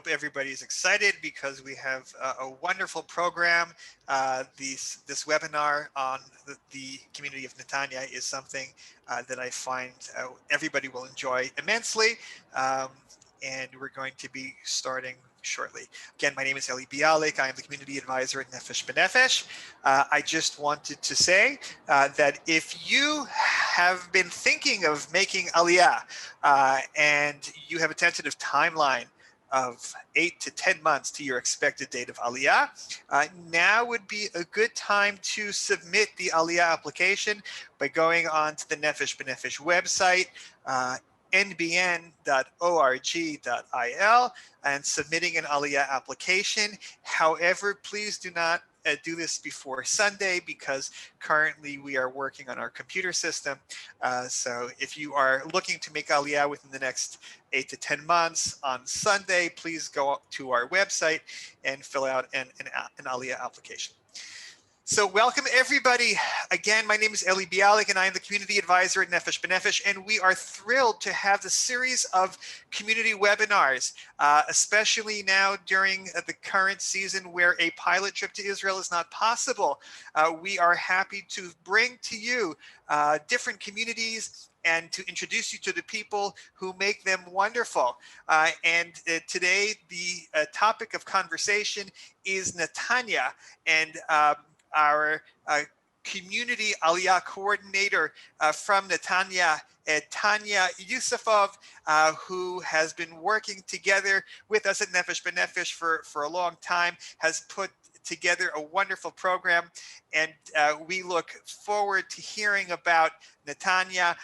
hope everybody is excited because we have a wonderful program. This webinar on the community of Netanya is something that I find everybody will enjoy immensely. And we're going to be starting shortly. Again, my name is Eli Bialik. I am the community advisor at Nefesh B'Nefesh. I just wanted to say that if you have been thinking of making Aliyah and you have a tentative timeline of 8 to 10 months to your expected date of Aliyah, now would be a good time to submit the Aliyah application by going on to the Nefesh B'Nefesh website, nbn.org.il, and submitting an Aliyah application. However, please do not do this before Sunday because currently we are working on our computer system. So if you are looking to make Aliyah within the next 8 to 10 months on Sunday, please go to our website and fill out an Aliyah application. So welcome everybody. Again, my name is Eli Bialik and I am the community advisor at Nefesh B'Nefesh, and we are thrilled to have the series of community webinars, especially now during the current season where a pilot trip to Israel is not possible. We are happy to bring to you different communities and to introduce you to the people who make them wonderful. Today, the topic of conversation is Netanya, and our community Aliyah coordinator from Netanya, Tanya Yusufov, who has been working together with us at Nefesh B'Nefesh for a long time, has put together a wonderful program, and we look forward to hearing about Netanya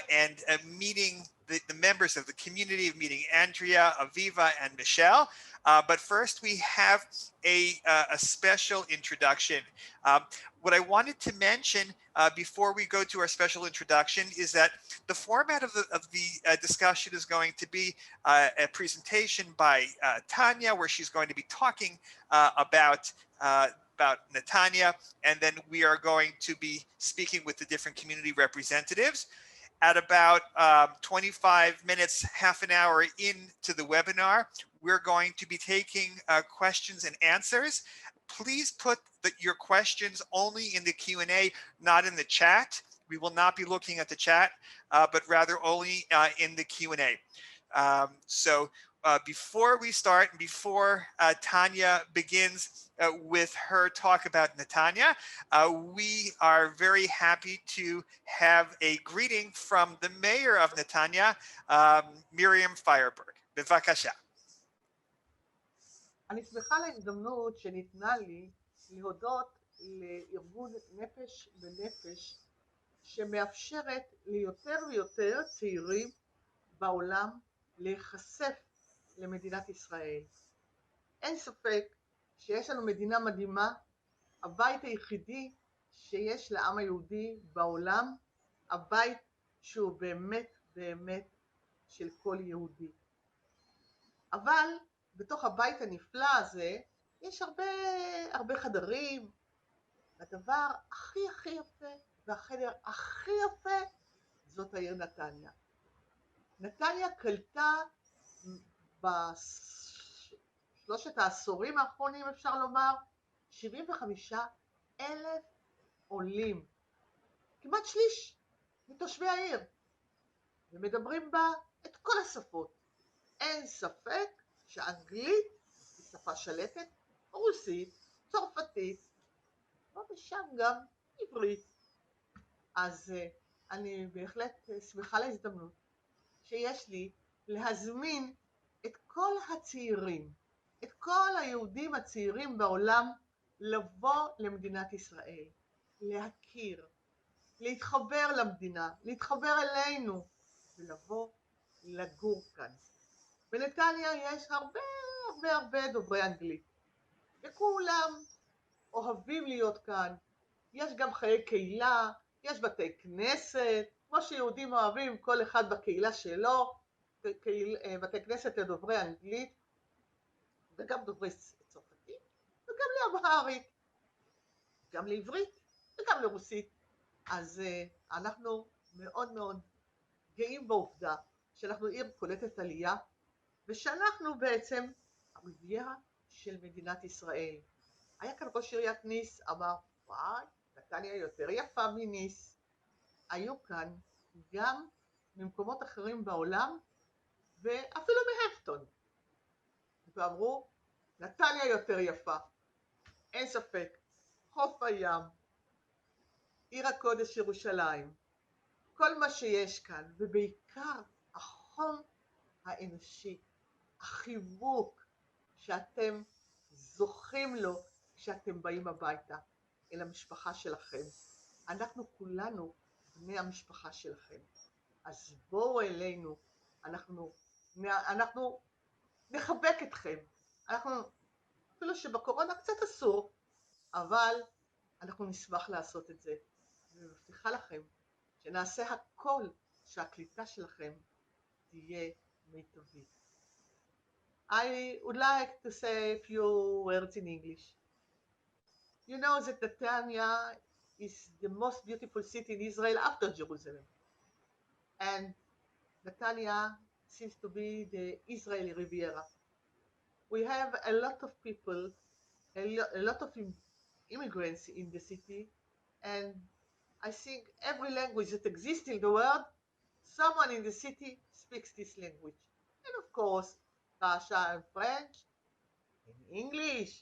and meeting the members of the community, meeting Andrea, Aviva, and Michelle. But first, we have a special introduction. What I wanted to mention before we go to our special introduction is that the format of the discussion is going to be a presentation by Tanya, where she's going to be talking about Netanya, and then we are going to be speaking with the different community representatives. At about 25 minutes, half an hour into the webinar, we're going to be taking questions and answers. Please put your questions only in the Q&A, not in the chat. We will not be looking at the chat, but rather only in the Q&A. Before we start, before Tanya begins with her talk about Netanya, we are very happy to have a greeting from the mayor of Netanya, Miriam Fireberg. Bevakasha. אני שמחה להזדמנות שניתנה לי להודות לארגון נפש בנפש שמאפשרת ליותר ויותר צעירים בעולם להיחשף למדינת ישראל. אין ספק שיש לנו מדינה מדהימה, הבית היחידי שיש לעם היהודי בעולם, הבית שהוא באמת באמת של כל יהודי. אבל בתוך הבית הנפלא הזה יש הרבה חדרים. הדבר הכי יפה והחדר הכי יפה זאת העיר נתניה. נתניה קלטה בשלושת העשורים האחרונים, אפשר לומר, 75,000 עולים, כמעט שליש מתושבי העיר, ומדברים בה את כל השפות. אין ספק שאנגלית היא שפה שלטת, רוסית, צרפתית, ושם גם עברית. אז אני בהחלט שמחה להזדמנות שיש לי להזמין את כל הצעירים, את כל היהודים הצעירים בעולם, לבוא למדינת ישראל, להכיר, להתחבר למדינה, להתחבר אלינו, ולבוא לגור כאן. בנתניה יש הרבה דוברי אנגלית, וכולם אוהבים להיות כאן. יש גם חיי קהילה, יש בתי כנסת, כמו שיהודים אוהבים, כל אחד בקהילה שלו, בתי כנסת לדוברי אנגלית, וגם דוברי צרפתית, וגם לאמהרית, גם לעברית, וגם לרוסית. אז אנחנו מאוד מאוד גאים בעובדה שאנחנו עיר קולטת עלייה, ושאנחנו בעצם הריביירה של מדינת ישראל. היה כאן ראש עיריית ניס, אמר, וואי, נתניה יותר יפה מניס. היו כאן גם ממקומות אחרים בעולם, ואפילו מהפטון. ואמרו, נתניה יותר יפה. אין ספק, חוף הים, עיר הקודש ירושלים, כל מה שיש כאן, ובעיקר החום האנושי, החיבוק שאתם זוכים לו כשאתם באים הביתה אל המשפחה שלכם. אנחנו כולנו בני המשפחה שלכם. אז בואו אלינו, אנחנו נחבק אתכם. אפילו שבקורונה קצת אסור, אבל אנחנו נשמח לעשות את זה. ואני מבטיחה לכם שנעשה הכל שהקליטה שלכם תהיה מיטבית. I would like to say a few words in English. You know that Netanya is the most beautiful city in Israel after Jerusalem. And Netanya seems to be the Israeli Riviera. We have a lot of people, a lot of immigrants in the city, and I think every language that exists in the world, someone in the city speaks this language. And of course, Russia and French, and English,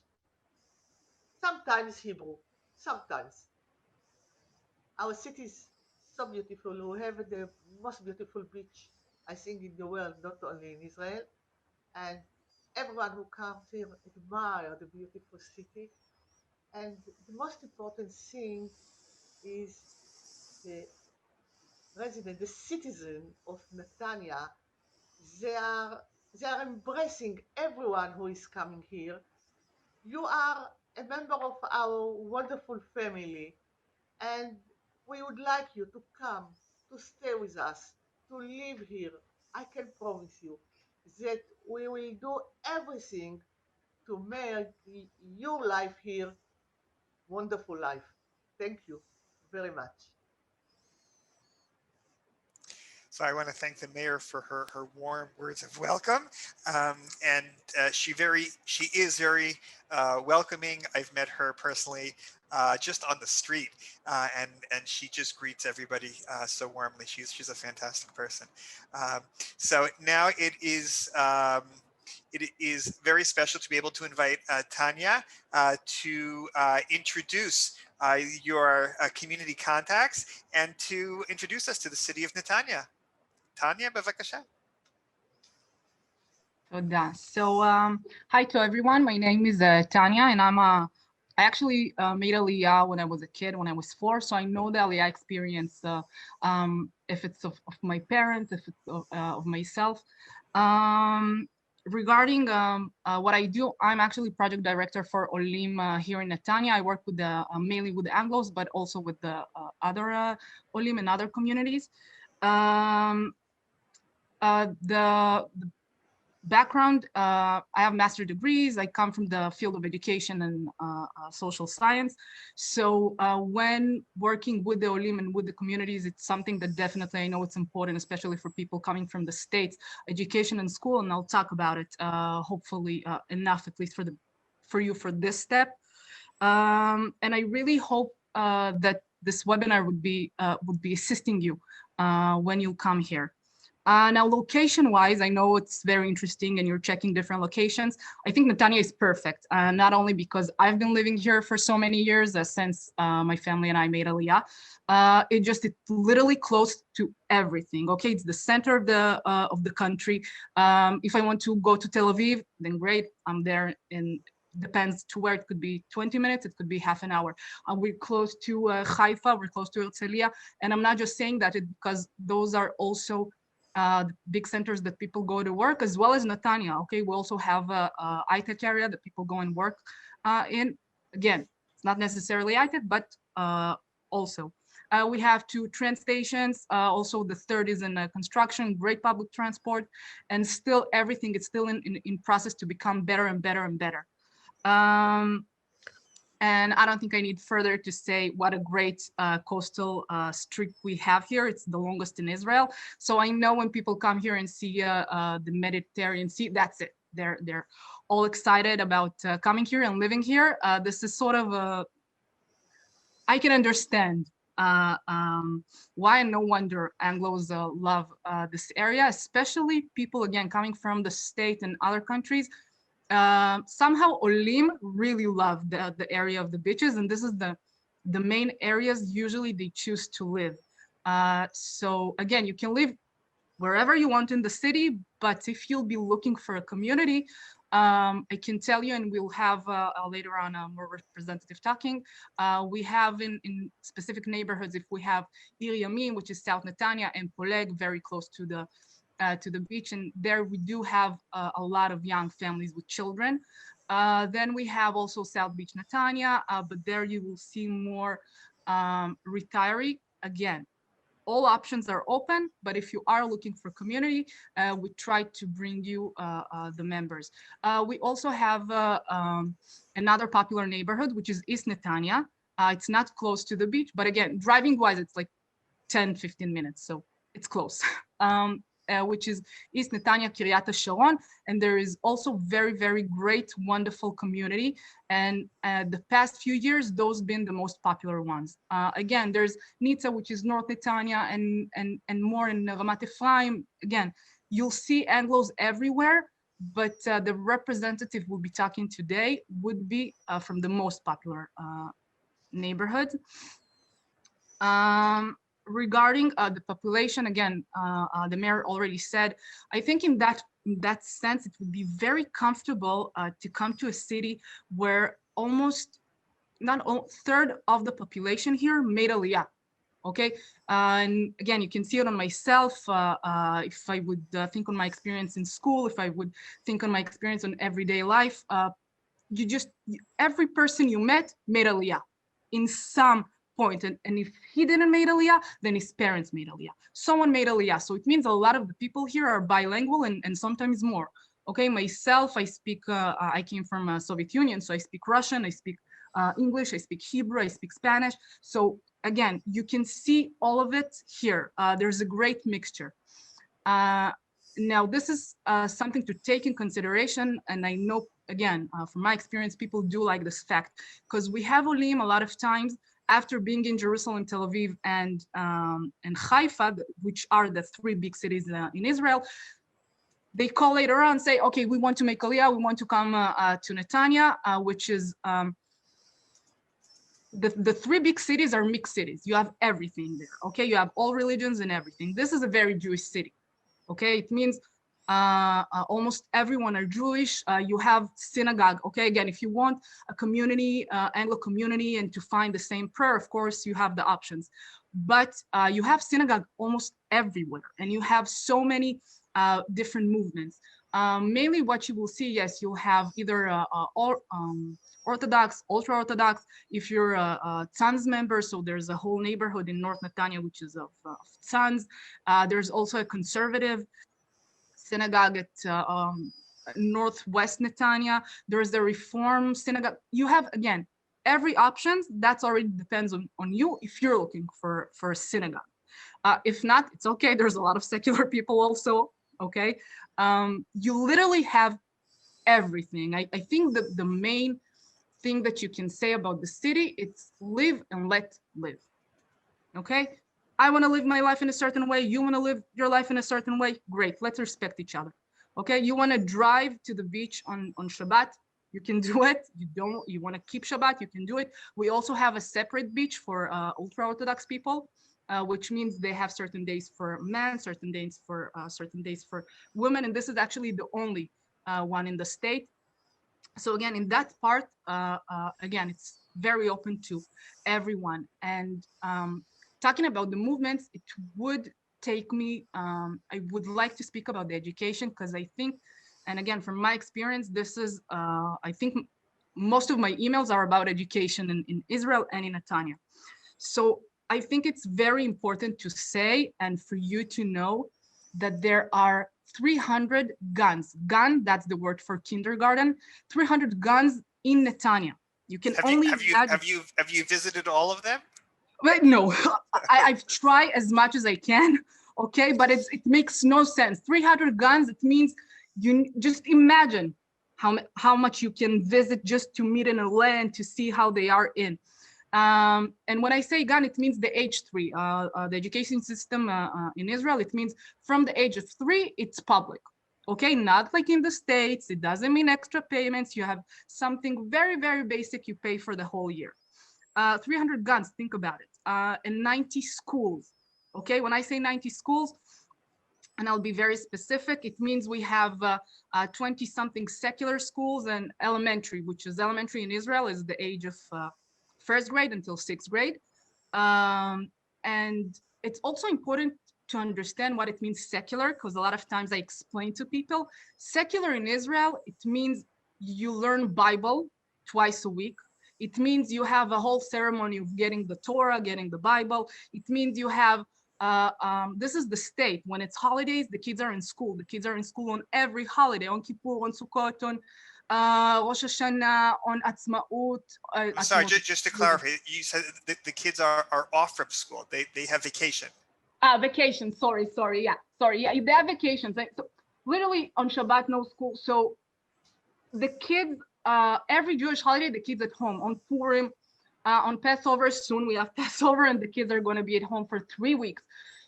sometimes Hebrew, sometimes. Our city is so beautiful. We have the most beautiful beach, I think, in the world, not only in Israel. And everyone who comes here admire the beautiful city. And the most important thing is the resident, the citizen of Netanya. They are, they are embracing everyone who is coming here. You are a member of our wonderful family, and we would like you to come, to stay with us, to live here. I can promise you that we will do everything to make your life here wonderful life. Thank you very much. So I want to thank the mayor for her warm words of welcome, and she is very welcoming. I've met her personally just on the street, and she just greets everybody so warmly. She's a fantastic person. So now it is very special to be able to invite Tanya to introduce your community contacts and to introduce us to the city of Netanya. Tanya, bevakasha. So, hi to everyone. My name is Tanya, and I actually made Aliyah when I was a kid, when I was 4. So I know the Aliyah experience, if it's of my parents, if it's of myself. Regarding what I do, I'm actually project director for olym here in Netanya. I work with mainly with the Anglos, but also with the other olym and other communities. The background, I have master's degrees. I come from the field of education and social science. So when working with the olym and with the communities, it's something that definitely I know it's important, especially for people coming from the States, education and school, and I'll talk about it hopefully enough, at least for you for this step. And I really hope that this webinar would be assisting you when you come here. Now, location-wise, I know it's very interesting and you're checking different locations. I think Netanya is perfect, not only because I've been living here for so many years since my family and I made Aliyah. It's literally close to everything. Okay, it's the center of the country. If I want to go to Tel Aviv, then great, I'm there. And depends to where. It could be 20 minutes, it could be half an hour. We're close to Haifa, we're close to Herzliya, and I'm not just saying that because those are also big centers that people go to work, as well as Netanya. Okay, we also have a ITEC area that people go and work in. Again, it's not necessarily ITEC, but also. We have 2 train stations. Also, the third is in construction, great public transport, and still everything is still in process to become better and better and better. And I don't think I need further to say what a great coastal street we have here. It's the longest in Israel. So I know when people come here and see the Mediterranean Sea, that's it. they're all excited about coming here and living here. This is sort of I can understand why, and no wonder Anglos love this area, especially people, again, coming from the state and other countries. Somehow olym really love the area of the beaches, and this is the main areas usually they choose to live. So again, you can live wherever you want in the city, but if you'll be looking for a community, I can tell you, and we'll have later on a more representative talking. We have in specific neighborhoods, if we have Ir Yamin, which is South Netanya, and Poleg, very close to the beach, and there we do have a lot of young families with children. Then we have also South Beach Netanya, but there you will see more retiree. Again, all options are open, but if you are looking for community, we try to bring you the members. We also have another popular neighborhood, which is East Netanya. It's not close to the beach, but again, driving wise, it's like 10, 15 minutes, so it's close. Which is East Netanya, Kiryat Sharon, and there is also very, very great, wonderful community. And the past few years, those been the most popular ones. Again, there's Nitza, which is North Netanya, and more in Ramat Ephraim. Again, you'll see Anglos everywhere, but the representative we'll be talking today would be from the most popular neighborhood. Regarding the population, again, the mayor already said, I think in that sense, it would be very comfortable to come to a city where almost third of the population here made Aliyah. Okay, and again, you can see it on myself. If I would think on my experience in school, if I would think on my experience on everyday life, every person you met made Aliyah in some point. And if he didn't make Aliyah, then his parents made Aliyah. Someone made Aliyah. So it means a lot of the people here are bilingual and sometimes more. Okay, myself, I speak, I came from Soviet Union, so I speak Russian, I speak English, I speak Hebrew, I speak Spanish. So again, you can see all of it here. There's a great mixture. Now, this is something to take in consideration, and I know, again, from my experience, people do like this fact, because we have olym a lot of times after being in Jerusalem, Tel Aviv, and Haifa, which are the three big cities in Israel. They call later on and say, okay, we want to make Aliyah, we want to come to Netanya, which is, the three big cities are mixed cities. You have everything there, okay? You have all religions and everything. This is a very Jewish city, okay? It means almost everyone are Jewish. You have synagogue, okay? Again, if you want a community, Anglo community, and to find the same prayer, of course, you have the options. But you have synagogue almost everywhere, and you have so many different movements. Mainly what you will see, yes, you'll have either Orthodox, ultra-Orthodox. If you're a Tzanz member, so there's a whole neighborhood in North Netanya, which is of Tzanz. There's also a conservative synagogue at Northwest Netanya. There's the Reform synagogue. You have, again, every option. That's already depends on you if you're looking for a synagogue. If not, it's okay. There's a lot of secular people also, okay? You literally have everything. I think that the main thing that you can say about the city, it's live and let live, okay? I wanna live my life in a certain way, you wanna live your life in a certain way, great, let's respect each other, okay? You wanna drive to the beach on Shabbat, you can do it. You wanna keep Shabbat, you can do it. We also have a separate beach for ultra-Orthodox people, which means they have certain days for men, certain days for women, and this is actually the only one in the state. So again, in that part, again, it's very open to everyone. And talking about the movements, it would take me, I would like to speak about the education, because I think, and again, from my experience, this is, I think most of my emails are about education in Israel and in Netanya. So I think it's very important to say, and for you to know, that there are 300 guns. Gun, that's the word for kindergarten. 300 guns in Netanya. You can have you visited all of them? Wait, no, I've tried as much as I can. Okay, but it makes no sense. 300 guns. It means You just imagine how much you can visit just to meet in a land to see how they are in. And when I say gan, it means the age 3. The education system in Israel, it means from the age of 3, it's public. Okay, not like in the States. It doesn't mean extra payments. You have something very, very basic you pay for the whole year. 300 guns, think about it, and 90 schools. Okay, when I say 90 schools, and I'll be very specific, it means we have 20 something secular schools and elementary, which is elementary in Israel is the age of 1st grade until 6th grade. And it's also important to understand what it means secular, because a lot of times I explain to people, secular in Israel, it means you learn Bible twice a week. It means you have a whole ceremony of getting the Torah, getting the Bible. It means you have this is the state. When it's holidays, the kids are in school. The kids are in school on every holiday, on Kippur, on Sukkot, on Rosh Hashanah, on Atzmaut. I'm sorry, just to clarify, you said the kids are off from school. They have vacation. Vacation, sorry, yeah, they have vacations. So literally on Shabbat, no school. So the kids, every Jewish holiday, the kids at home. On Purim, on Passover, soon we have Passover, and the kids are going to be at home for 3 weeks.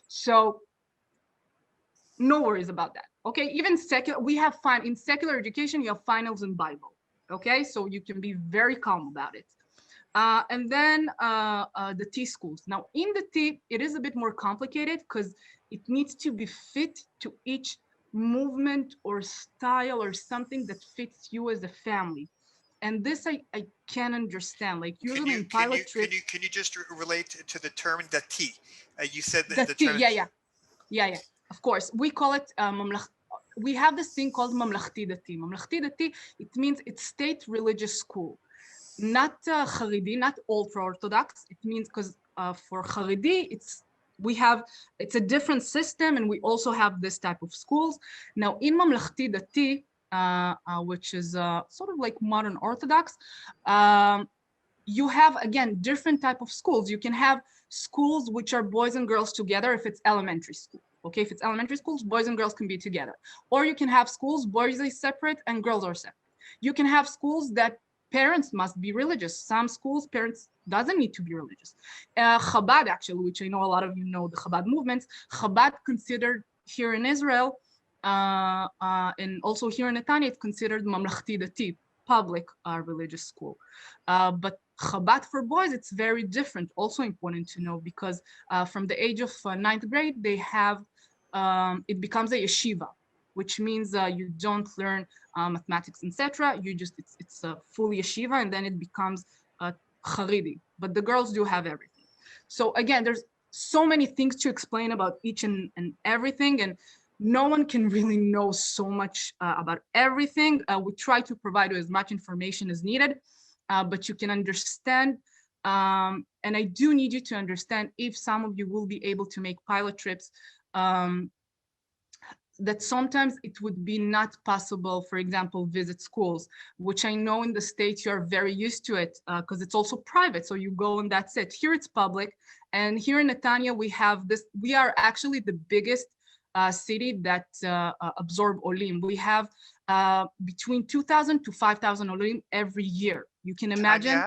So no worries about that. Okay, even secular, we have in secular education, you have finals in Bible. Okay, so you can be very calm about it. And then the T schools. Now in the T, it is a bit more complicated because it needs to be fit to each movement or style or something that fits you as a family. And this I can understand. Like usually in pilot trips. Can you just relate to the term dati? You said the T, term. Yeah. Of course, we call it we have this thing called mamlachti dati. Mamlachti dati, it means it's state religious school, not Haredi, not ultra-Orthodox. It means because for Haredi, it's a different system, and we also have this type of schools. Now in mamlachti dati, which is sort of like modern Orthodox, you have, again, different type of schools. You can have schools which are boys and girls together if it's elementary school. Okay, if it's elementary schools, boys and girls can be together. Or you can have schools, boys are separate and girls are separate. You can have schools that parents must be religious. Some schools, parents doesn't need to be religious. Chabad, actually, which I know a lot of you know the Chabad movements, Chabad considered here in Israel, and also here in Netanya, it's considered mamlachti dati, public religious school. But Chabad for boys, it's very different. Also important to know, because from the age of 9th grade, they have, it becomes a yeshiva, which means you don't learn mathematics, etc. You just, it's a full yeshiva, and then it becomes Haredi. But the girls do have everything. So again, there's so many things to explain about each and everything, and no one can really know so much about everything. We try to provide you as much information as needed, but you can understand. And I do need you to understand, if some of you will be able to make pilot trips, that sometimes it would be not possible, for example, visit schools, which I know in the States you're very used to it, because it's also private. So you go and that's it. Here it's public. And here in Netanya, we have this, we are actually the biggest city that absorb olym. We have between 2,000 to 5,000 olym every year. You can imagine.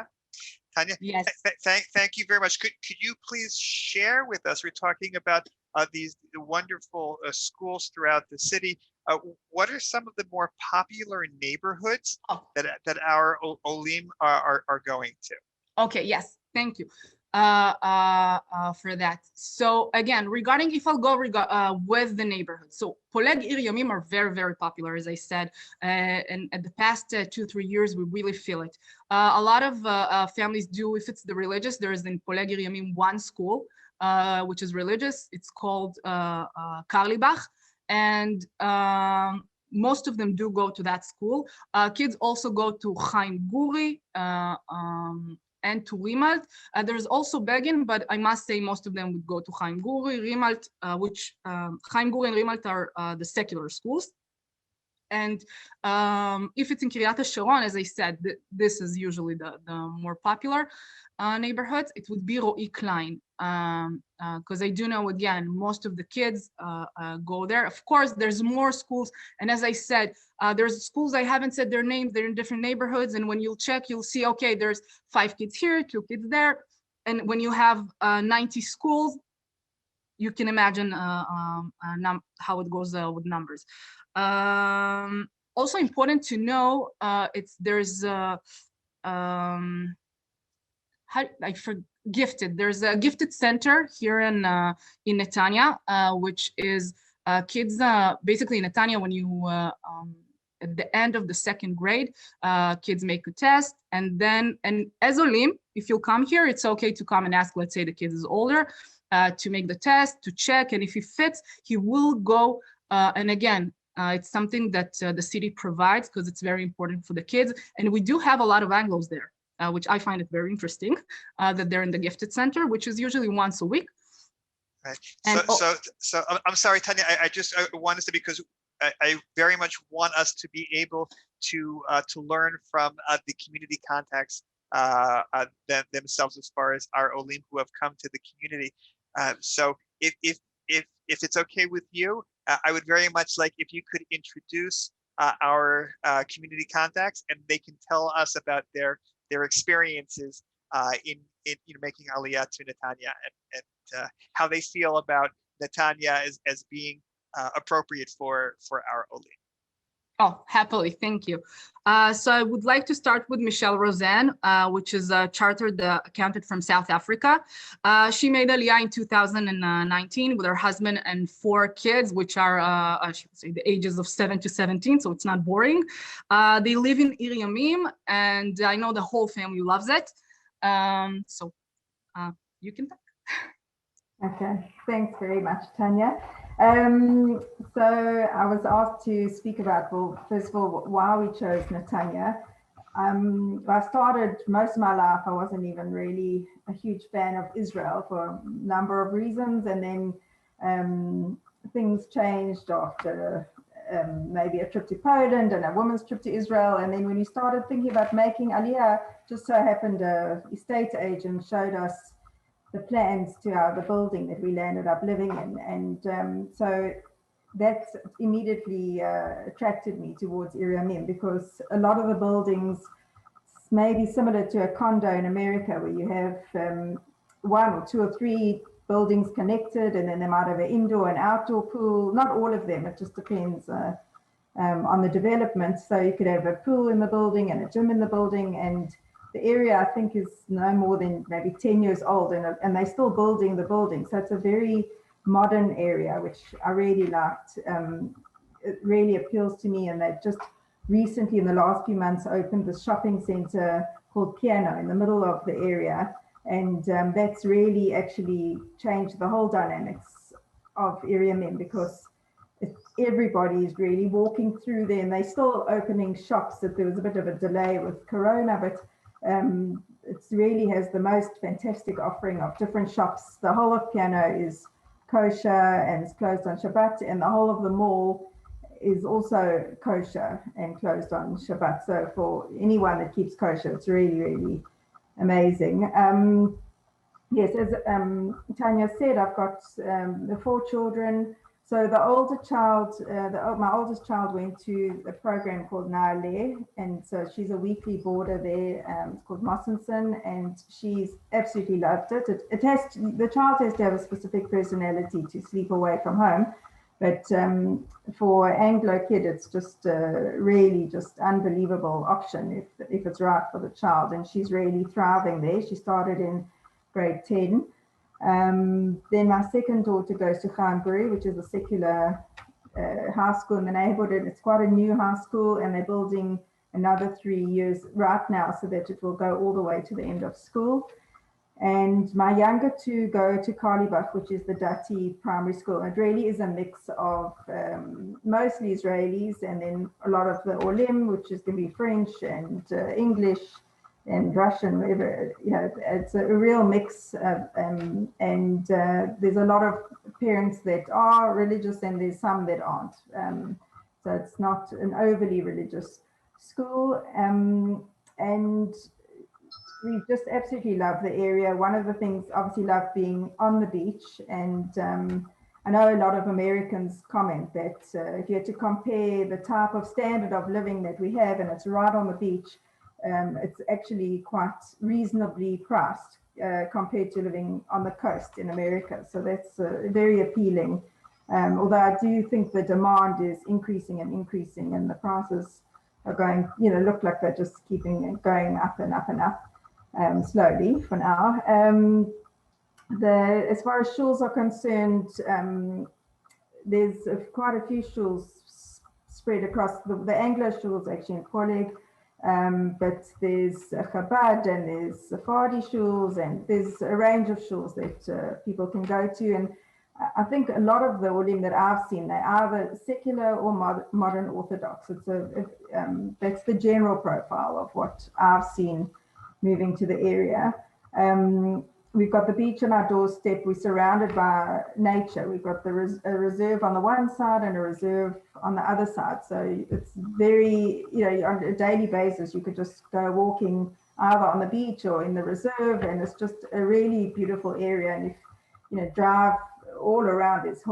Tanya, yes. Thank you very much. Could you please share with us, we're talking about these wonderful schools throughout the city. What are some of the more popular neighborhoods that our olym are going to? Okay, yes, thank you for that. So again, regarding, if I'll go with the neighborhood. So Poleg Ir Yamim are very, very popular, as I said, and at the past 2-3 years, we really feel it. A lot of families do, if it's the religious, there is in Poleg Ir Yamim one school, which is religious. It's called Karlibach, and most of them do go to that school. Kids also go to Chaim Guri and to Rimalt. There's also Begin, but I must say most of them would go to Chaim Guri, Rimalt, which Chaim Guri and Rimalt are the secular schools. And if it's in Kiryat Sharon, as I said, this is usually the more popular neighborhoods. It would be Ro'i Klein. because I do know, again, most of the kids go there. Of course, there's more schools. And as I said, there's schools, I haven't said their names, they're in different neighborhoods. And when you'll check, you'll see, okay, there's 5 kids here, 2 kids there. And when you have 90 schools, you can imagine how it goes with numbers. Also important to know, there's gifted. There's a gifted center here in Netanya, which is kids basically in Netanya. When you at the end of the 2nd grade, kids make a test, and as olym, if you'll come here, it's okay to come and ask. Let's say the kid is older, to make the test, to check, and if he fits, he will go. And again, it's something that the city provides because it's very important for the kids, and we do have a lot of Anglos there. Which I find it very interesting that they're in the gifted center, which is usually once a week. Right. And so I'm sorry, Tanya. I wanted to, because I very much want us to be able to learn from the community contacts themselves, as far as our olym who have come to the community. So if it's okay with you, I would very much like if you could introduce our community contacts, and they can tell us about their experiences in making Aliyah to Netanya, and how they feel about Netanya as being appropriate for our olym. Oh, happily, thank you. So I would like to start with Michelle Roseanne, which is a chartered accountant from South Africa. She made Aliyah in 2019 with her husband and 4 kids, which are, I should say, the ages of 7 to 17, so it's not boring. They live in Ir Yamim, and I know the whole family loves it. So you can talk. Okay, thanks very much, Tanya. So I was asked to speak about, well, first of all, why we chose Netanya. I started most of my life, I wasn't even really a huge fan of Israel for a number of reasons. And then things changed after maybe a trip to Poland and a woman's trip to Israel. And then when we started thinking about making Aliyah, just so happened a estate agent showed us the plans to the building that we landed up living in. And so that immediately attracted me towards Ir Yamim, because a lot of the buildings may be similar to a condo in America, where you have 1 or 2 or 3 buildings connected, and then they might have an indoor and outdoor pool. Not all of them, it just depends on the development. So you could have a pool in the building and a gym in the building, and the area, I think, is no more than maybe 10 years old, and they're still building the building. So it's a very modern area, which I really liked. It really appeals to me. And they've just recently, in the last few months, opened this shopping center called Piano in the middle of the area. And that's really actually changed the whole dynamics of Ir Yamim, because everybody is really walking through there, and they're still opening shops. That there was a bit of a delay with Corona, but it really has the most fantastic offering of different shops. The whole of Piano is kosher and it's closed on Shabbat, and the whole of the mall is also kosher and closed on Shabbat. So for anyone that keeps kosher, it's really, really amazing. Yes, as Tanya said, I've got the 4 children. So the older child, my oldest child went to a program called Naale, and so she's a weekly boarder there. It's called Mossinson, and she's absolutely loved it. The child has to have a specific personality to sleep away from home, but for Anglo kid, it's just really just unbelievable option if it's right for the child, and she's really thriving there. She started in grade 10. Then my second daughter goes to Khanburi, which is a secular high school in the neighborhood. It's quite a new high school, and they're building another 3 years right now so that it will go all the way to the end of school. And my younger 2 go to Karlibach, which is the Dati primary school. It really is a mix of mostly Israelis, and then a lot of the olym, which is going to be French and English and Russian, whatever. It's a real mix and there's a lot of parents that are religious, and there's some that aren't. So it's not an overly religious school. And we just absolutely love the area. One of the things, obviously, love being on the beach. And I know a lot of Americans comment that if you had to compare the type of standard of living that we have, and it's right on the beach, it's actually quite reasonably priced compared to living on the coast in America. So that's very appealing. Although I do think the demand is increasing and increasing, and the prices are going, look like they're just keeping going up and up and up slowly for now. As far as shuls are concerned, there's quite a few shuls spread across the Anglo shuls actually in Poleg, but there's Chabad and there's Sephardi shuls, and there's a range of shuls that people can go to. And I think a lot of the olym that I've seen, they're either secular or modern Orthodox. That's the general profile of what I've seen moving to the area. We've got the beach on our doorstep. We're surrounded by nature. We've got a reserve on the one side and a reserve on the other side. So it's very, on a daily basis, you could just go walking either on the beach or in the reserve, and it's just a really beautiful area. And if drive all around, there's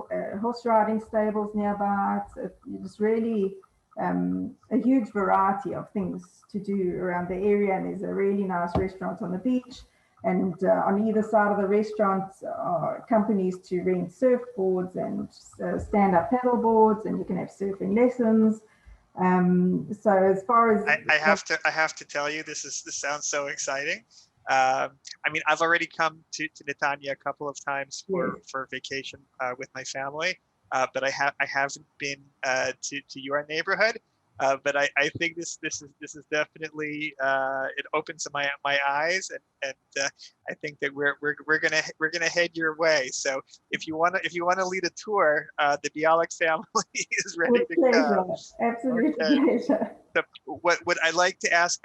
horse riding stables nearby. It's really a huge variety of things to do around the area, and there's a really nice restaurant on the beach. And on either side of the restaurant are companies to rent surfboards and stand-up paddle boards, and you can have surfing lessons. So as far as I have to tell you, this sounds so exciting. I mean, I've already come to Netanya a couple of times for vacation with my family, but I haven't been to your neighborhood. But I think this is definitely it opens my eyes, and I think that we're gonna head your way. So if you wanna lead a tour, the Bialik family is ready to go. Absolutely, okay. pleasure. So what I'd like to ask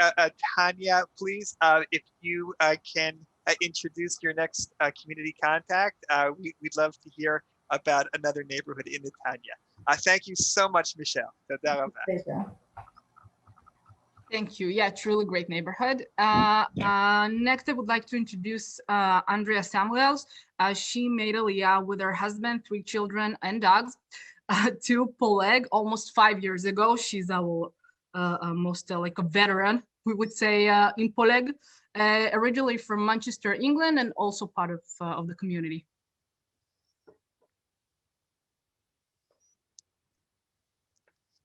Tanya, please, if you can introduce your next community contact, we'd love to hear about another neighborhood in Netanya. Thank you so much, Michelle. Thank you. Yeah, truly great neighborhood. Next, I would like to introduce Andrea Samuels. She made Aliyah with her husband, 3 children, and dogs to Poleg almost 5 years ago. She's our most like a veteran, we would say, in Poleg, originally from Manchester, England, and also part of the community.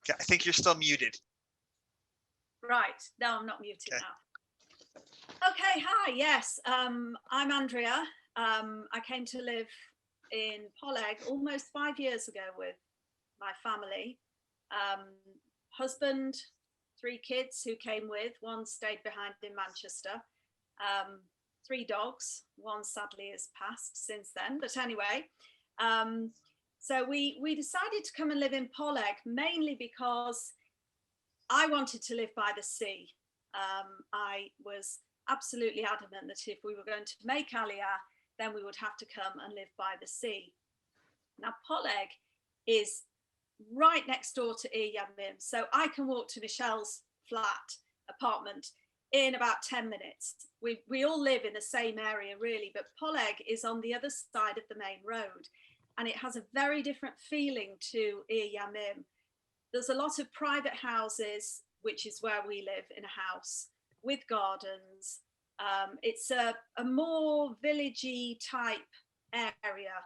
I think you're still muted. Right, no, I'm not muted now. Okay, hi, yes, I'm Andrea. I came to live in Poleg almost 5 years ago with my family. Husband, 3 kids who came with, one stayed behind in Manchester. 3 dogs, one sadly has passed since then, but anyway. So we decided to come and live in Poleg mainly because I wanted to live by the sea. I was absolutely adamant that if we were going to make Aliyah, then we would have to come and live by the sea. Now, Poleg is right next door to Ir Yamim, so I can walk to Michelle's flat apartment in about 10 minutes. We all live in the same area really, but Poleg is on the other side of the main road, and it has a very different feeling to Ir Yamim. There's a lot of private houses, which is where we live, in a house with gardens. It's a more villagey type area.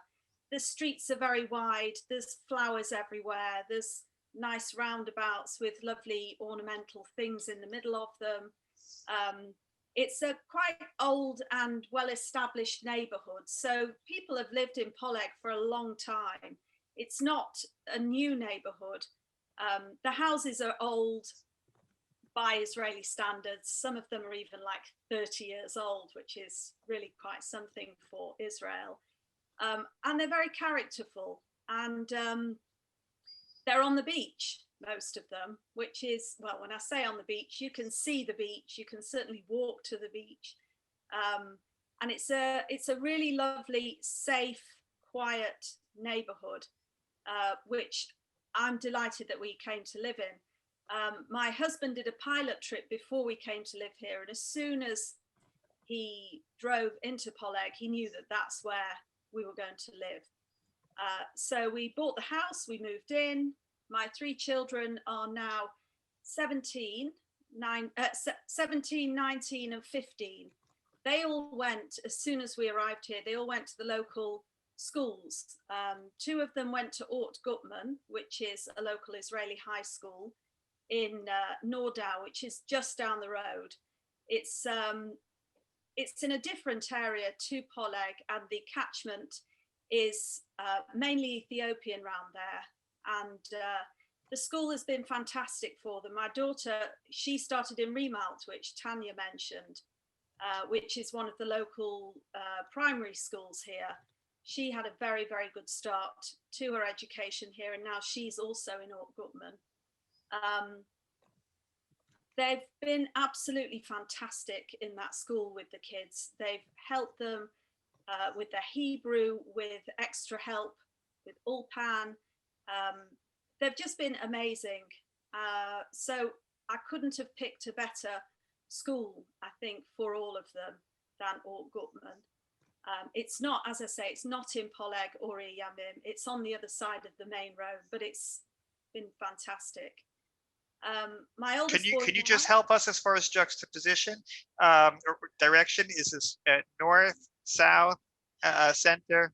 The streets are very wide. There's flowers everywhere. There's nice roundabouts with lovely ornamental things in the middle of them. It's a quite old and well-established neighborhood. So people have lived in Poleg for a long time. It's not a new neighborhood. The houses are old by Israeli standards. Some of them are even like 30 years old, which is really quite something for Israel. And they're very characterful, and they're on the beach, most of them, which is, well, when I say on the beach, you can see the beach, you can certainly walk to the beach. And it's a really lovely, safe, quiet neighborhood, which I'm delighted that we came to live in. My husband did a pilot trip before we came to live here, and as soon as he drove into Poleg, he knew that that's where we were going to live. So we bought the house, we moved in. My 3 children are now 17, 19 and 15. They all went, as soon as we arrived here, they all went to the local schools. 2 of them went to Ort Gutman, which is a local Israeli high school in Nordau, which is just down the road. It's in a different area to Poleg, and the catchment is mainly Ethiopian around there. And the school has been fantastic for them. My daughter, she started in Remalt, which Tanya mentioned, which is one of the local primary schools here. She had a very, very good start to her education here, and now she's also in Ort Gutman. They've been absolutely fantastic in that school with the kids. They've helped them with their Hebrew, with extra help, with Ulpan. They've just been amazing. So I couldn't have picked a better school, I think, for all of them than Ort Gutman. It's not, as I say, it's not in Poleg or Yamim. It's on the other side of the main road, but it's been fantastic. My oldest boy, can you just help us as far as juxtaposition? Direction, is this north, south, center?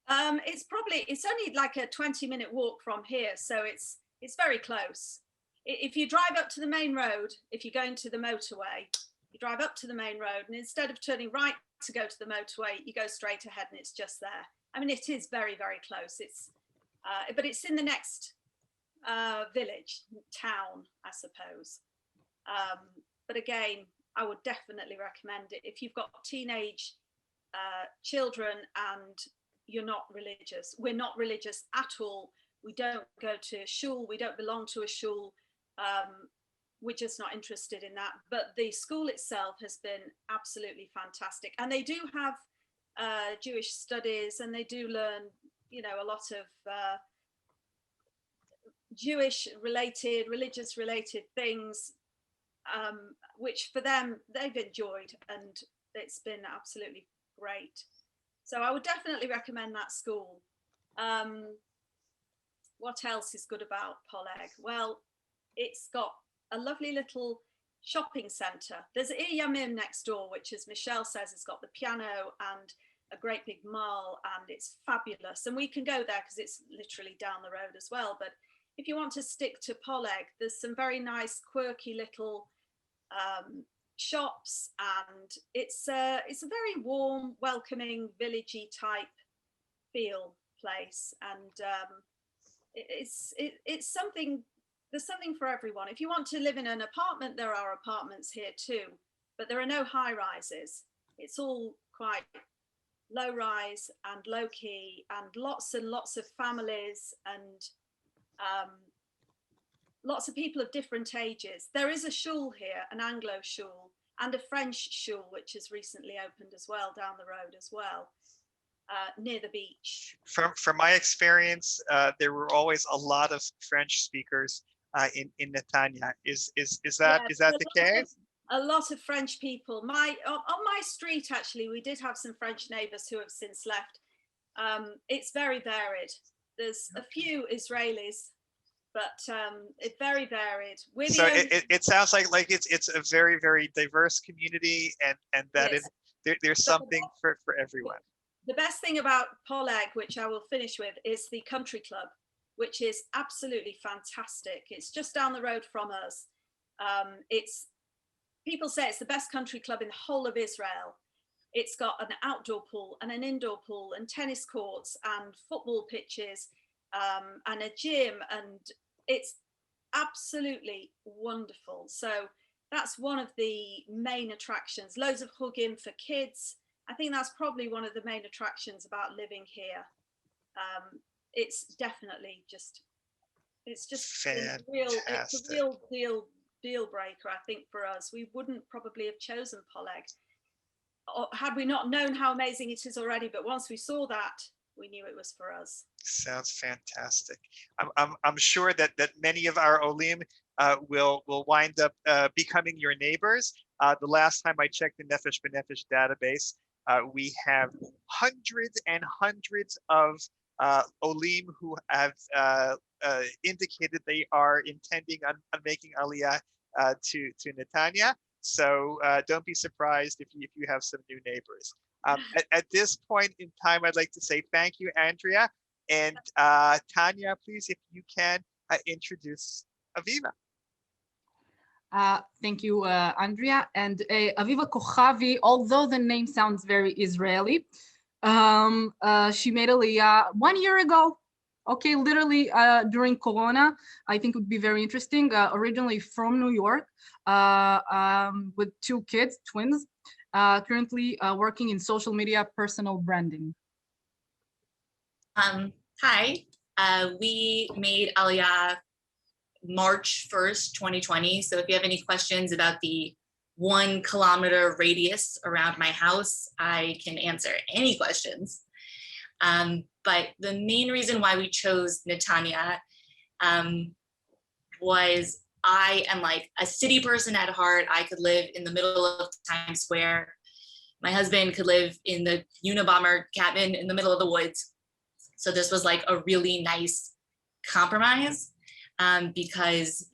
It's only like a 20-minute walk from here, so it's very close. If you drive up to the main road, if you're going to the motorway, you drive up to the main road, and instead of turning right to go to the motorway, you go straight ahead, and it's just there. I mean, it is very, very close. It's but it's in the next village, town, I suppose. But again, I would definitely recommend it if you've got teenage children and you're not religious. We're not religious at all. We don't go to shul. We don't belong to a shul. We're just not interested in that. But the school itself has been absolutely fantastic. And they do have Jewish studies, and they do learn, you know, a lot of Jewish related, religious related things, which for them, they've enjoyed, and it's been absolutely great. So I would definitely recommend that school. What else is good about Poleg? Well, it's got a lovely little shopping centre. There's Yamim next door, which, as Michelle says, has got the piano and a great big mall, and it's fabulous. And we can go there because it's literally down the road as well. But if you want to stick to Poleg, there's some very nice, quirky little shops, and it's a very warm, welcoming, villagey type feel place. And it's something. There's something for everyone. If you want to live in an apartment, there are apartments here too, but there are no high rises. It's all quite low rise and low key, and lots of families, and lots of people of different ages. There is a shul here, an Anglo shul, and a French shul, which has recently opened as well down the road as well, near the beach. From my experience, there were always a lot of French speakers in Netanya. Is that the case? A lot of French people. On my street, actually, we did have some French neighbours who have since left. It's very varied. There's a few Israelis, but it's very varied. So it sounds like it's a very, very diverse community, and that yes. There's something for everyone. The best thing about Poleg, which I will finish with, is the country club, which is absolutely fantastic. It's just down the road from us. People say it's the best country club in the whole of Israel. It's got an outdoor pool and an indoor pool and tennis courts and football pitches and a gym, and it's absolutely wonderful. So that's one of the main attractions. Loads of hugim for kids. I think that's probably one of the main attractions about living here. It's definitely just fantastic. It's a real deal breaker, I think, for us. We wouldn't probably have chosen Poleg had we not known how amazing it is already. But once we saw that, we knew it was for us. Sounds fantastic. I'm sure that many of our olym will wind up becoming your neighbors. The last time I checked the Nefesh B'Nefesh database, we have hundreds and hundreds of olym who have indicated they are intending on making aliyah to Netanya. So don't be surprised if you have some new neighbors. At this point in time, I'd like to say thank you, Andrea. And Tanya, please, if you can introduce Aviva. Thank you, Andrea. And Aviva Kochavi, although the name sounds very Israeli, she made Aliyah 1 year ago. Okay, literally during Corona. I think it would be very interesting. Originally from New York, with 2 kids, twins, currently working in social media, personal branding. Hi, we made Aliyah March 1st, 2020. So if you have any questions about the 1 kilometer radius around my house, I can answer any questions. But the main reason why we chose Netanya was I am like a city person at heart. I could live in the middle of Times Square. My husband could live in the Unabomber cabin in the middle of the woods. So this was like a really nice compromise because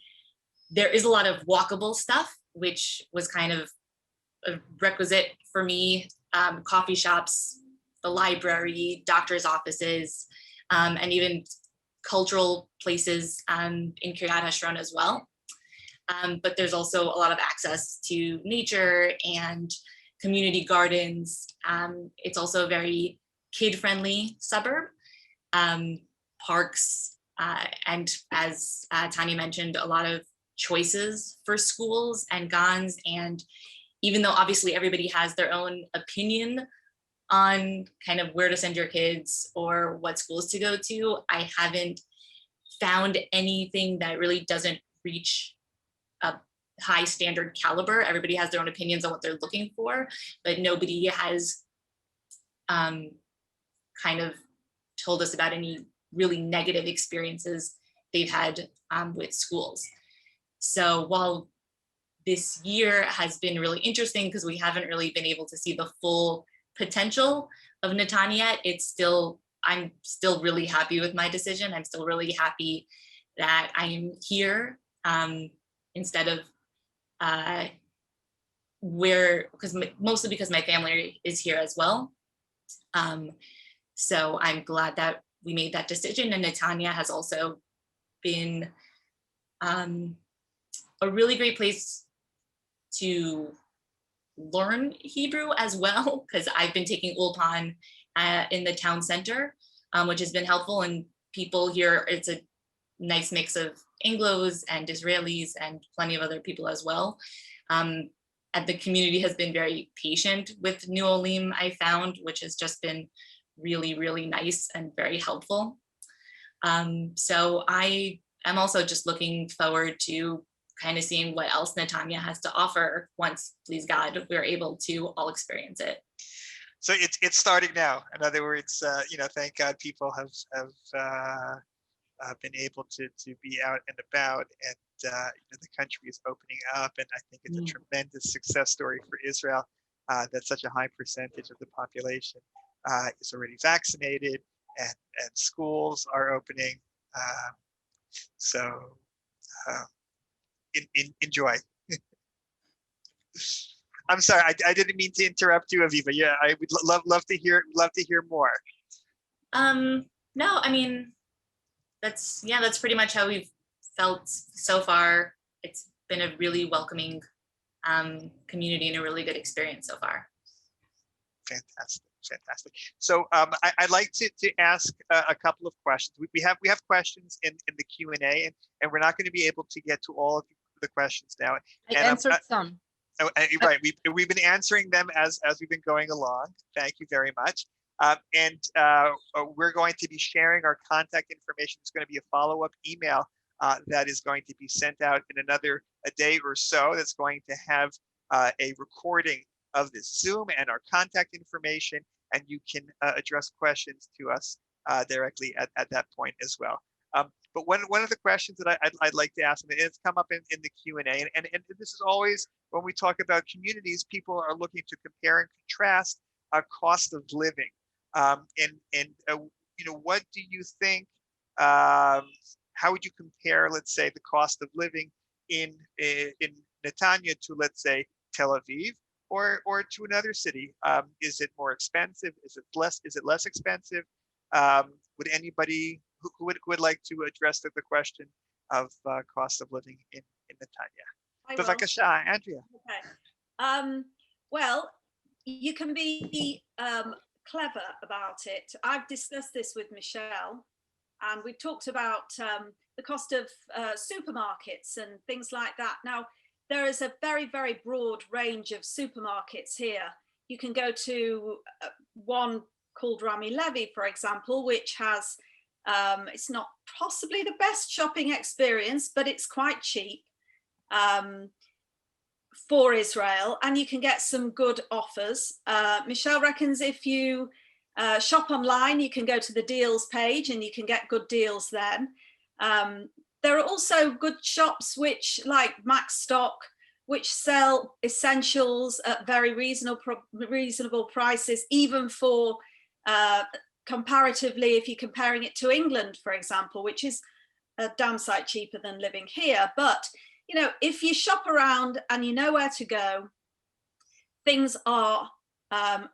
there is a lot of walkable stuff, which was kind of a requisite for me. Coffee shops, the library, doctor's offices, and even cultural places in Kiryat Hashron as well. But there's also a lot of access to nature and community gardens. It's also a very kid-friendly suburb. Parks, and as Tanya mentioned, a lot of choices for schools and gans. And even though obviously everybody has their own opinion on kind of where to send your kids or what schools to go to, I haven't found anything that really doesn't reach a high standard caliber. Everybody has their own opinions on what they're looking for, but nobody has kind of told us about any really negative experiences they've had with schools. So while this year has been really interesting because we haven't really been able to see the full potential of Netanya, I'm still really happy with my decision. I'm still really happy that I am here instead of mostly because my family is here as well. So I'm glad that we made that decision, and Netanya has also been a really great place to learn Hebrew as well, because I've been taking Ulpan in the town center, which has been helpful, and people here, it's a nice mix of Anglos and Israelis and plenty of other people as well. And the community has been very patient with New Olym, I found, which has just been really, really nice and very helpful. So I am also just looking forward to kind of seeing what else Netanya has to offer once, please God, we're able to all experience it. So it's starting now. In other words, thank God people have been able to be out and about, and the country is opening up, and I think it's a tremendous success story for Israel that such a high percentage of the population is already vaccinated, and schools are opening. So enjoy. I'm sorry, I didn't mean to interrupt you, Aviva. Yeah, I would love to hear more. No, I mean, that's pretty much how we've felt so far. It's been a really welcoming community and a really good experience so far. Fantastic. So I'd like to ask a couple of questions. We have questions in the Q&A, and we're not going to be able to get to all of the questions now. I answered some. Right, we've been answering them as we've been going along. Thank you very much. And we're going to be sharing our contact information. It's going to be a follow-up email that is going to be sent out in a day or so. That's going to have a recording of this Zoom and our contact information, and you can address questions to us directly at that point as well. But one of the questions that I'd like to ask, and it's come up in the Q&A, and this is always when we talk about communities, people are looking to compare and contrast cost of living. What do you think? How would you compare, let's say, the cost of living in Netanya to, let's say, Tel Aviv, or to another city? Is it more expensive? Is it less expensive? Would anybody who would like to address the question of cost of living in Netanya? Bevakasha, Andrea. Okay. Well, you can be clever about it. I've discussed this with Michelle, and we've talked about the cost of supermarkets and things like that. Now, there is a very, very broad range of supermarkets here. You can go to one called Rami Levy, for example, which has, it's not possibly the best shopping experience, but it's quite cheap for Israel, and you can get some good offers. Michelle reckons if you shop online, you can go to the deals page and you can get good deals then. There are also good shops like Max Stock, which sell essentials at very reasonable prices, even for comparatively, if you're comparing it to England, for example, which is a damn sight cheaper than living here. But if you shop around and you know where to go, things are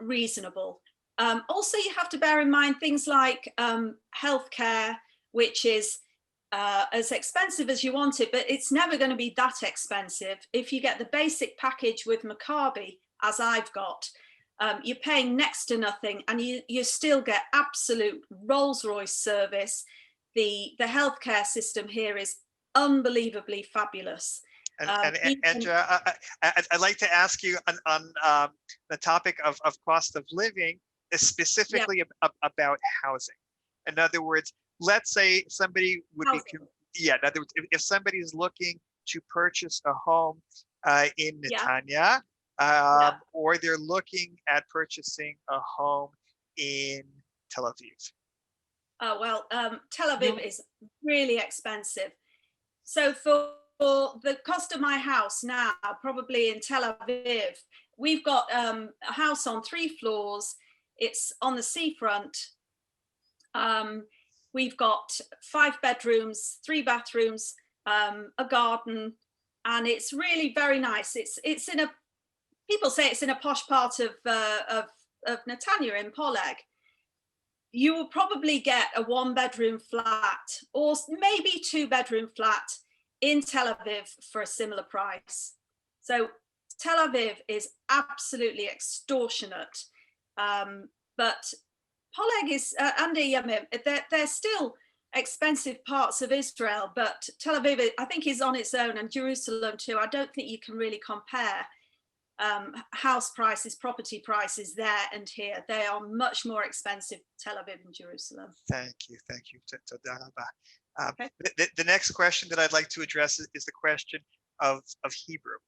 reasonable. Also, you have to bear in mind things like healthcare, which is as expensive as you want it, but it's never going to be that expensive. If you get the basic package with Maccabi, as I've got, you're paying next to nothing, and you still get absolute Rolls-Royce service. The healthcare system here is unbelievably fabulous. And Andrea, I'd like to ask you on the topic of cost of living, specifically about housing. In other words, let's say somebody would in other words, if somebody is looking to purchase a home in Netanya, or they're looking at purchasing a home in Tel Aviv. Tel Aviv is really expensive. So for the cost of my house now, probably in Tel Aviv, we've got a house on 3 floors. It's on the seafront. We've got 5 bedrooms, 3 bathrooms, a garden, and it's really very nice. It's in people say it's in a posh part of Netanya in Poleg. You will probably get a 1-bedroom flat or maybe 2-bedroom flat in Tel Aviv for a similar price. So Tel Aviv is absolutely extortionate. But Poleg is, they're still expensive parts of Israel, but Tel Aviv, I think, is on its own, and Jerusalem too. I don't think you can really compare house prices, property prices there and here. They are much more expensive, Tel Aviv and Jerusalem. Thank you. Okay. The next question that I'd like to address is the question of Hebrew.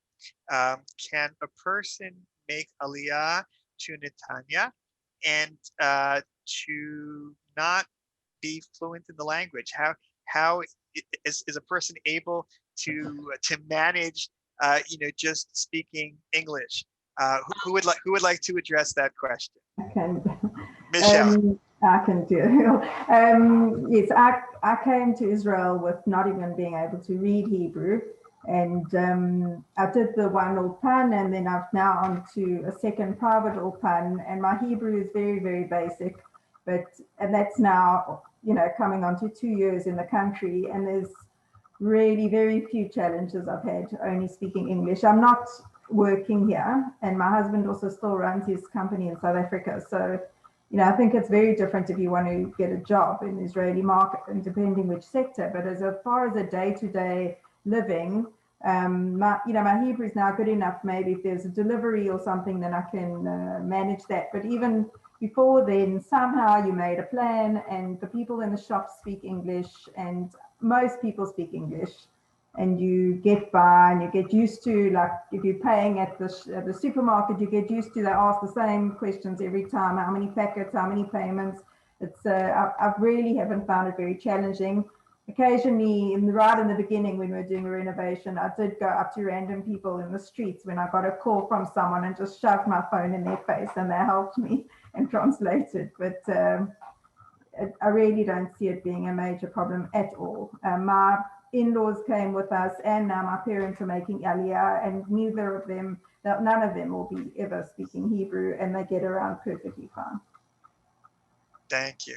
Can a person make aliyah to Netanya and to not be fluent in the language? How is a person able to manage just speaking English? Who would like to address that question? Michelle. I can do it. Yes, I came to Israel with not even being able to read Hebrew, and I did the one ulpan, and then I've now on to a second private ulpan, and my Hebrew is very, very basic, and that's now coming on to 2 years in the country, and there's really very few challenges I've had only speaking English. I'm not working here, and my husband also still runs his company in South Africa, so I think it's very different if you want to get a job in the Israeli market, and depending which sector. But as far as a day-to-day living, my Hebrew is now good enough. Maybe if there's a delivery or something, then I can manage that. But even before then, somehow you made a plan, and the people in the shop speak English, and most people speak English, and you get by, and you get used to, like if you're paying at the supermarket, you get used to, they ask the same questions every time: how many packets, how many payments. It's I really haven't found it very challenging. occasionally, right in the beginning when we were doing a renovation, I did go up to random people in the streets when I got a call from someone and just shoved my phone in their face, and they helped me and translated. But I really don't see it being a major problem at all. My in-laws came with us, and now my parents are making Aliyah, and none of them will be ever speaking Hebrew, and they get around perfectly fine. Thank you.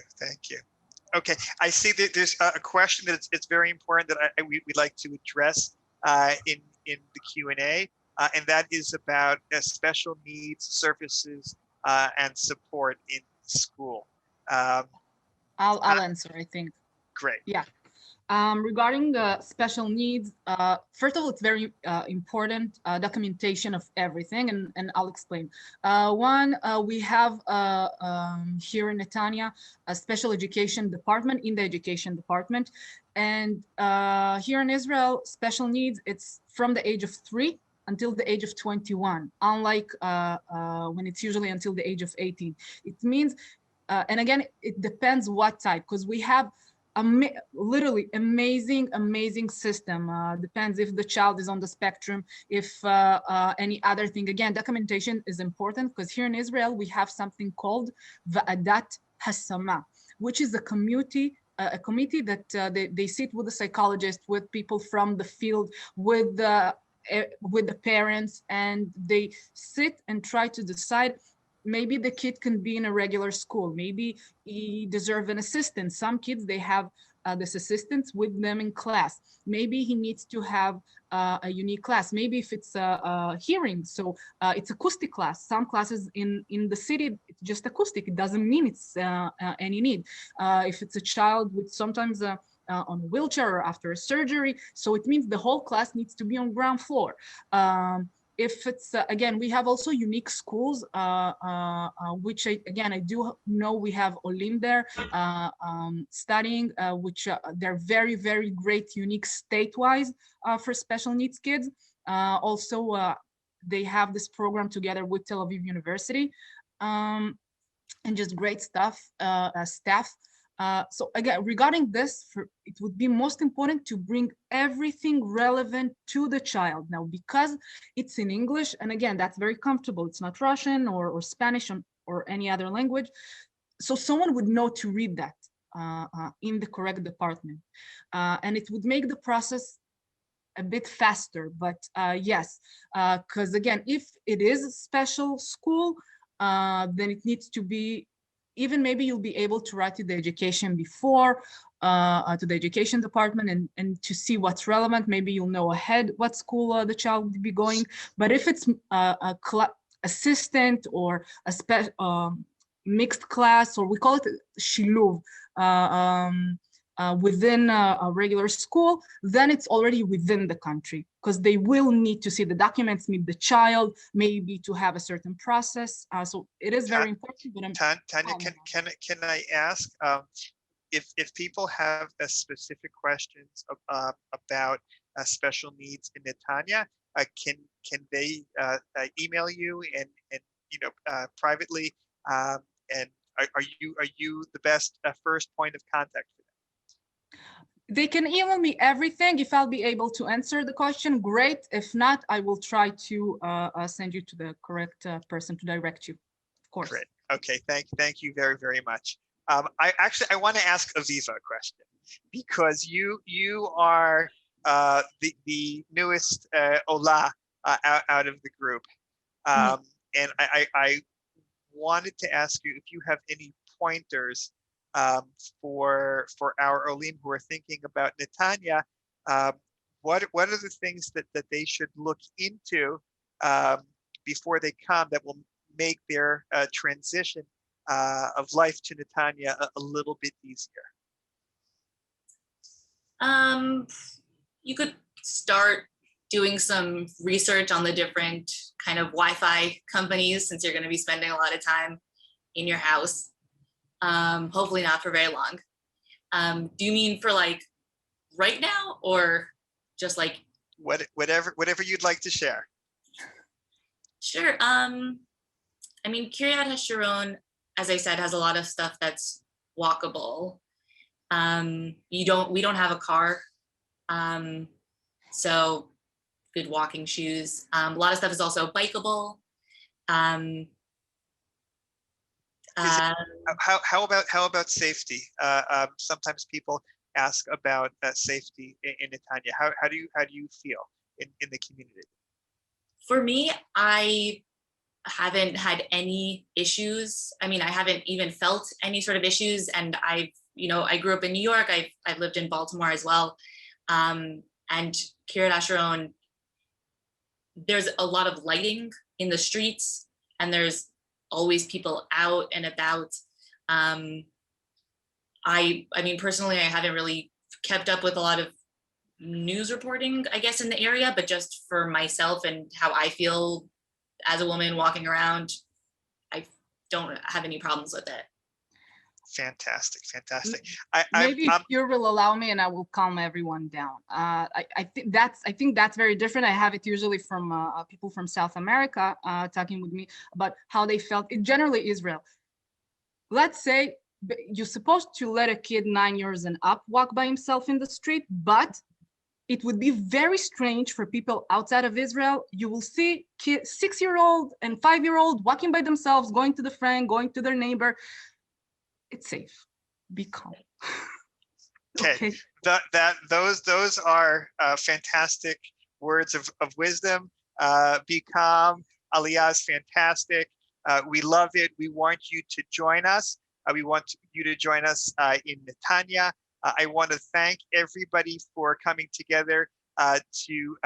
Okay, I see that there's a question that it's very important that we'd like to address in the Q&A, and that is about special needs services and support in school. I'll answer, I think. Great. Yeah. Regarding the special needs, first of all, it's very important documentation of everything, and I'll explain. One, we have here in Netanya a special education department in the education department, and here in Israel, special needs, it's from the age of 3 until the age of 21, unlike when it's usually until the age of 18. It means, and again, it depends what type, because we have literally amazing system. Depends if the child is on the spectrum, if any other thing. Again, documentation is important, because here in Israel we have something called Va'adat Hasama, which is a committee that they sit with the psychologist, with people from the field, with the parents, and they sit and try to decide, maybe the kid can be in a regular school, maybe he deserves an assistant. Some kids, they have this assistants with them in class. Maybe he needs to have a unique class. Maybe if it's a hearing, so it's acoustic class. Some classes in the city, it's just acoustic. It doesn't mean it's any need. If it's a child with sometimes on a wheelchair or after a surgery, so it means the whole class needs to be on ground floor. If it's, again, we have also unique schools, which I do know we have olym there studying, which they're very great, unique state-wise for special needs kids. Also, they have this program together with Tel Aviv University, and just great stuff, staff. So again, regarding this, it would be most important to bring everything relevant to the child. Now, because it's in English, and again, that's very comfortable. It's not Russian or Spanish or any other language. So someone would know to read that in the correct department. And it would make the process a bit faster, but yes, because again, if it is a special school, then it needs to be, even maybe you'll be able to write to the education before, to the education department, and to see what's relevant. Maybe you'll know ahead what school the child would be going. But if it's a assistant or a mixed class, or we call it shiluv, within a regular school, then it's already within the country, because they will need to see the documents, meet the child, maybe to have a certain process. So it is very important. But Tanya, can I ask if people have specific questions about special needs in Netanya, can they email you and privately? And are you the best first point of contact for them? They can email me everything. If I'll be able to answer the question, great. If not, I will try to send you to the correct person to direct you, of course. Great. Okay, thank you very much. I want to ask Aviva a question, because you are the newest Ola out of the group, and I wanted to ask you if you have any pointers for our olym who are thinking about Netanya. What are the things that they should look into before they come that will make their transition of life to Netanya a little bit easier? You could start doing some research on the different kind of Wi-Fi companies, since you're going to be spending a lot of time in your house. Hopefully not for very long. Do you mean for like right now, or just like whatever you'd like to share? Sure. I mean, Kiryat HaSharon, as I said, has a lot of stuff that's walkable. We don't have a car. So good walking shoes. A lot of stuff is also bikeable. How about safety? Sometimes people ask about safety in Netanya. How do you feel in the community? For me, I haven't had any issues. I mean, I haven't even felt any sort of issues. And I grew up in New York. I've lived in Baltimore as well. And Kiryat Asharon, there's a lot of lighting in the streets, and there's always people out and about. I mean, personally, I haven't really kept up with a lot of news reporting, I guess, in the area, but just for myself and how I feel as a woman walking around, I don't have any problems with it. Fantastic. Maybe if you will allow me, and I will calm everyone down. I think that's very different. I have it usually from people from South America talking with me about how they felt. Generally, Israel. Let's say you're supposed to let a kid 9 years and up walk by himself in the street, but it would be very strange for people outside of Israel. You will see 6-year-old and 5-year-old walking by themselves, going to the friend, going to their neighbor. It's safe. Be calm. Okay. Those are fantastic words of wisdom. Be calm. Aliyah is fantastic. We love it. We want you to join us. We want you to join us in Netanya. I want to thank everybody for coming together to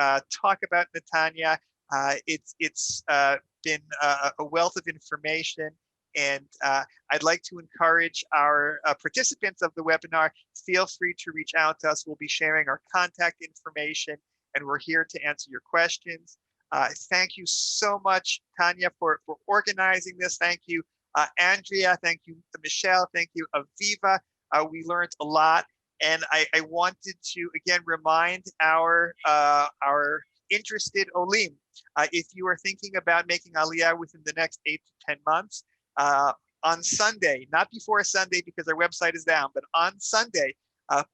talk about Netanya. It's been a wealth of information, and I'd like to encourage our participants of the webinar, feel free to reach out to us. We'll be sharing our contact information, and we're here to answer your questions. Thank you so much, Tanya, for organizing this. Thank you, Andrea. Thank you, Michelle. Thank you, Aviva. We learned a lot, and I wanted to again remind our interested olym, if you are thinking about making Aliyah within the next 8 to 10 months, on Sunday, not before Sunday because our website is down, but on Sunday,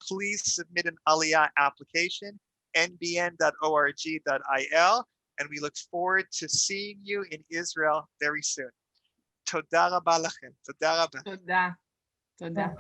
please submit an Aliyah application, nbn.org.il, and we look forward to seeing you in Israel very soon. Toda rabba lachem. Toda rabba. Toda.